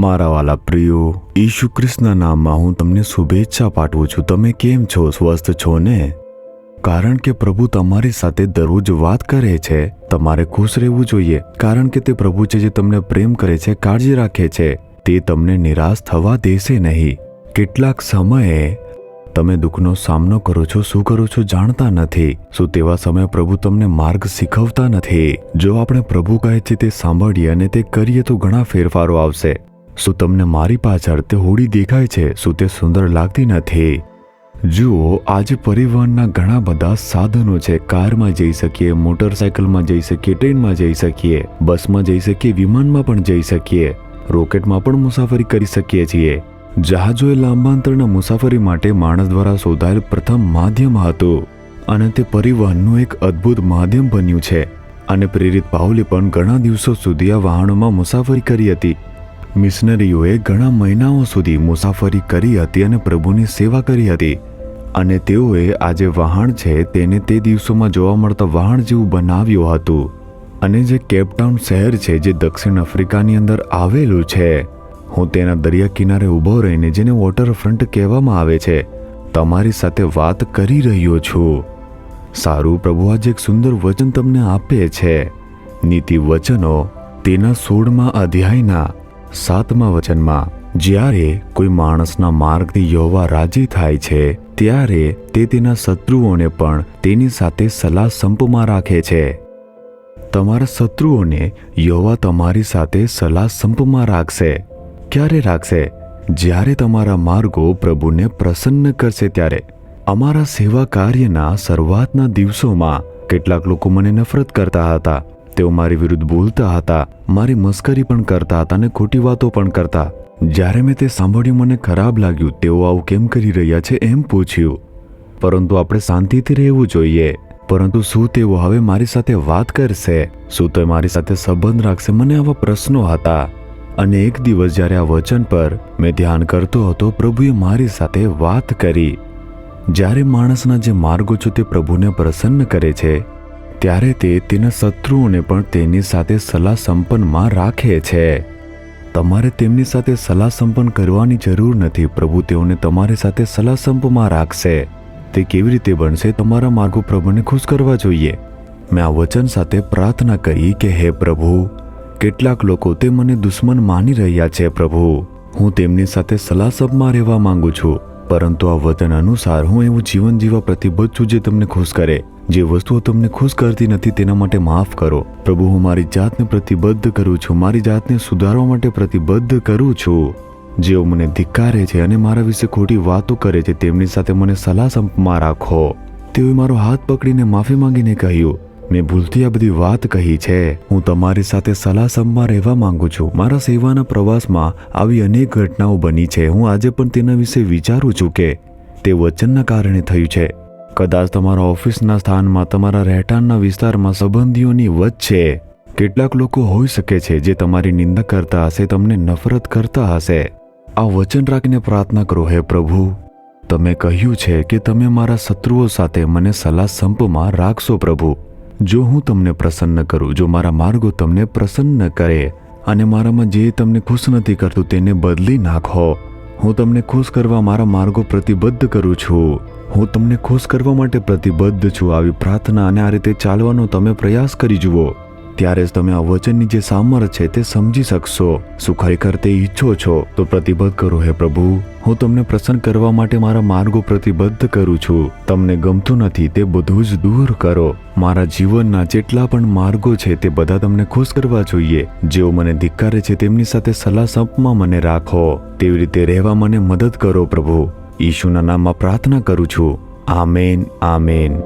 મારા વાલા પ્રિયો, ઈસુ ખ્રિસ્તના નામમાં હું તમને શુભેચ્છા પાઠવું છું. તમે કેમ છો? સ્વસ્થ છો ને? કારણ કે પ્રભુ તમારી સાથે દરરોજ વાત કરે છે. તમારે ખુશ રહેવું જોઈએ, કારણ કે તે પ્રભુ છે જે તમને પ્રેમ કરે છે, કાળજી રાખે છે. તે તમને નિરાશ થવા દેશે નહીં. કેટલાક સમયે તમે દુઃખનો સામનો કરો છો, શું કરો છો જાણતા નથી. શું તેવા સમયે પ્રભુ તમને માર્ગ શીખવતા નથી? જો આપણે પ્રભુ કહે છે તે સાંભળીએ અને તે કરીએ તો ઘણા ફેરફારો આવશે. શું તમને મારી પાછળ તે હોડી દેખાય છે? શું તે સુંદર લાગતી નથી? જુઓ, આજે પરિવહનના ઘણા બધા સાધનો છે. કારમાં જઈ શકીએ, મોટરસાયકલમાં જઈ શકીએ, ટ્રેનમાં જઈ શકીએ, બસમાં જઈ શકીએ, વિમાનમાં પણ જઈ શકીએ, રોકેટમાં પણ મુસાફરી કરી શકીએ છીએ. જહાજો એ લાંબા અંતરના મુસાફરી માટે માણસ દ્વારા શોધાયેલ પ્રથમ માધ્યમ હતું અને તે પરિવહનનું એક અદ્ભુત માધ્યમ બન્યું છે. અને પ્રેરિત પાઉલે પણ ઘણા દિવસો સુધી આ વાહનોમાં મુસાફરી કરી હતી. મિશનરીઓએ ઘણા મહિનાઓ સુધી મુસાફરી કરી હતી અને પ્રભુની સેવા કરી હતી. અને તેઓએ આજે વાહન છે તેને તે દિવસોમાં જોવા મળતા વાહન જેવું બનાવ્યું હતું. અને જે કેપટાઉન શહેર છે જે દક્ષિણ આફ્રિકાની અંદર આવેલું છે, હું તેના દરિયા કિનારે ઊભો રહીને, જેને વોટરફ્રન્ટ કહેવામાં આવે છે, તમારી સાથે વાત કરી રહ્યો છું. સારું, પ્રભુ આજે એક સુંદર વચન તમને આપે છે. નીતિ વચનો તેના 16મા અધ્યાયના 7મા વચનમાં, જ્યારે કોઈ માણસના માર્ગથી યહોવા રાજી થાય છે ત્યારે તે તેના શત્રુઓને પણ તેની સાથે સલાહ સંપમાં રાખે છે. તમારા શત્રુઓને યહોવા તમારી સાથે સલાહ સંપમાં રાખશે. ક્યારે રાખશે? જ્યારે તમારા માર્ગો પ્રભુને પ્રસન્ન કરશે ત્યારે. અમારા સેવા કાર્યના શરૂઆતના દિવસોમાં કેટલાક લોકો મને નફરત કરતા હતા. તેઓ મારી વિરુદ્ધ બોલતા હતા, મારી મસ્કરી પણ કરતા હતા અને ખોટી વાતો પણ કરતા. જ્યારે મેં તે સાંભળ્યું મને ખરાબ લાગ્યું. તેઓ આવું કેમ કરી રહ્યા છે એમ પૂછ્યું. પરંતુ આપણે શાંતિથી રહેવું જોઈએ. પરંતુ શું તેઓ હવે મારી સાથે વાત કરશે? શું તે મારી સાથે સંબંધ રાખશે? મને આવા પ્રશ્નો હતા. અને એક દિવસ જ્યારે આ વચન પર મેં ધ્યાન કરતો હતો, પ્રભુએ મારી સાથે વાત કરી. જ્યારે માણસના જે માર્ગો છે તે પ્રભુને પ્રસન્ન કરે છે ત્યારે તે તેના શત્રુઓને પણ તેની સાથે સલાહ સંપન્નમાં રાખે છે. તમારે તેમની સાથે સલાહ સંપન્ન કરવાની જરૂર નથી. પ્રભુ તેઓને તમારી સાથે સલાહ સંપમાં રાખશે. તે કેવી રીતે બનશે? તમારા માર્ગો પ્રભુને ખુશ કરવા જોઈએ. મેં આ વચન સાથે પ્રાર્થના કરી કે હે પ્રભુ, કેટલાક લોકો તે મને દુશ્મન માની રહ્યા છે. પ્રભુ, હું તેમની સાથે સલાહ સંપમાં રહેવા માંગુ છું, પરંતુ આ વચન અનુસાર હું એવું જીવન જીવવા પ્રતિબદ્ધ છું જે તમને ખુશ કરે. જે વસ્તુઓ તમને ખુશ કરતી નથી તેના માટે માફ કરો. પ્રભુ, હું મારી જાતને પ્રતિબદ્ધ કરું છું, મારી જાતને સુધારવા માટે પ્રતિબદ્ધ કરું છું. જેઓ મને ધિક્કારે છે અને મારા વિશે ખોટી વાતો કરે છે તેમની સાથે મને સલાહ સંપમાં રાખો. તેઓએ મારો હાથ પકડીને માફી માંગીને કહ્યું, મેં ભૂલથી આ બધી વાત કહી છે. હું તમારી સાથે સલાહ સંપમાં રહેવા માંગુ છું. મારા સેવાના પ્રવાસમાં આવી અનેક ઘટનાઓ બની છે. હું આજે પણ તેના વિશે વિચારું છું કે તે વચનના કારણે થયું છે. કદાચ તમારા ઓફિસના સ્થાનમાં, તમારા રહેઠાણના વિસ્તારમાં, સંબંધીઓની વચ્ચે કેટલાક લોકો હોઈ શકે છે જે તમારી નિંદા કરતા હશે, તમને નફરત કરતા હશે. આ વચન રાખીને પ્રાર્થના કરો, હે પ્રભુ, તમે કહ્યું છે કે તમે મારા શત્રુઓ સાથે મને સલાહ સંપમાં રાખશો. પ્રભુ, જો હું તમને પ્રસન્ન કરું, જો મારા માર્ગો તમને પ્રસન્ન કરે અને મારામાં જે તમને ખુશ નથી કરતું તેને બદલી નાખો. હું તમને ખુશ કરવા મારા માર્ગો પ્રતિબદ્ધ કરું છું. હું તમને ખુશ કરવા માટે પ્રતિબદ્ધ છું. આવી પ્રાર્થના અને આ રીતે ચાલવાનો તમે પ્રયાસ કરી જુઓ. ત્યારે જ તમે આ વચનની જે સામર્થ્ય છે તે સમજી શકશો. શું ખરેખર તે ઈચ્છો છો તો પ્રતિબદ્ધ કરો, હે પ્રભુ, હું તમને પ્રસન્ન કરવા માટે મારા માર્ગો પ્રતિબદ્ધ કરું છું. તમને ગમતું નથી તે બધું જ દૂર કરો. મારા જીવનના જેટલા પણ માર્ગો છે તે બધા તમને ખુશ કરવા જોઈએ. જેઓ મને ધિક્કારે છે તેમની સાથે સલાહ સંપમાં મને રાખો. તેવી રીતે રહેવા મને મદદ કરો. પ્રભુ, ઈશુના નામમાં પ્રાર્થના કરું છું. Amen, amen.